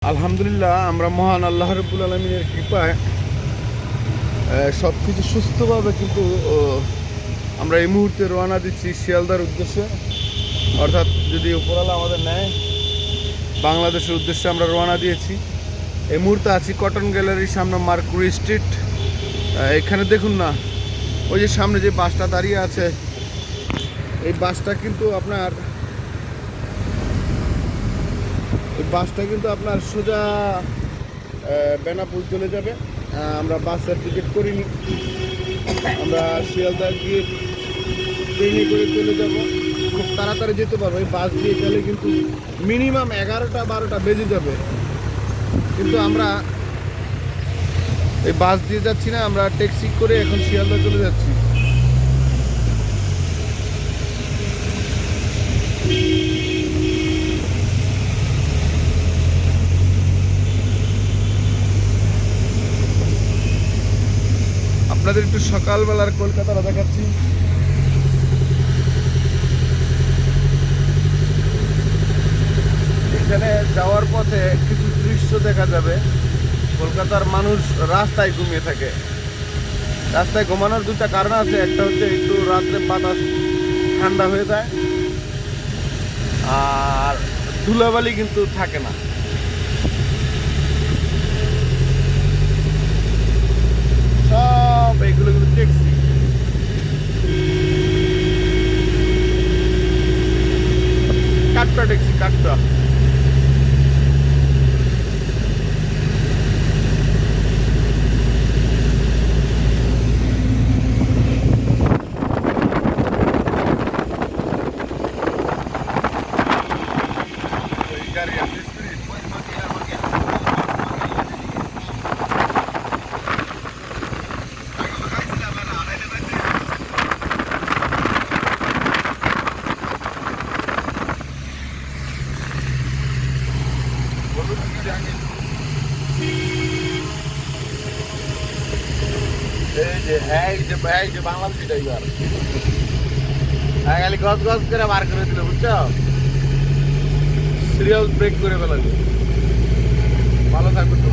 আলহামদুলিল্লাহ, আমরা মহান আল্লাহ রাব্বুল আলামিনের কৃপায় সব কিছু সুস্থভাবে কিন্তু আমরা এই মুহূর্তে রওনা দিচ্ছি শিয়ালদার উদ্দেশ্যে। অর্থাৎ যদি উপরওয়ালা আমাদের নেয়, বাংলাদেশের উদ্দেশ্যে আমরা রওনা দিয়েছি। এই মুহূর্তে আছি কটন গ্যালারির সামনে, মার্কুরি স্ট্রিট। এখানে দেখুন না, ওই যে সামনে যে বাসটা দাঁড়িয়ে আছে, এই বাসটা কিন্তু আপনার সোজা বেনাপুল চলে যাবে। আমরা বাসের টিকিট করিনি, আমরা শিয়ালদা গিয়ে ট্রেনে করে চলে যাব। খুব তাড়াতাড়ি যেতে পারবো। এই বাস দিয়ে গেলে কিন্তু মিনিমাম 11টা-12টা বেজে যাবে, কিন্তু আমরা এই বাস দিয়ে যাচ্ছি না, আমরা ট্যাক্সি করে এখন শিয়ালদা চলে যাচ্ছি। আপনাদের একটু সকালবেলার কলকাতাটা দেখাচ্ছি। এখানে যাওয়ার পথে কিছু দৃশ্য দেখা যাবে। কলকাতার মানুষ রাস্তায় ঘুমিয়ে থাকে। রাস্তায় ঘুমানোর দুটা কারণ আছে। একটা হচ্ছে একটু রাত্রে বাতাস ঠান্ডা হয়ে যায়, আর ধুলাবালি কিন্তু থাকে না। সব এগুলো কিন্তু ট্যাক্সি। কাটটা ট্যাক্সি, কাটটা। এই যে বাংলাদেশি ড্রাইভার খালি গজ গজ করে বার করে দিল, বুঝছো? সিরিয়াল ব্রেক করে ফেলা। ভালো থাকবে।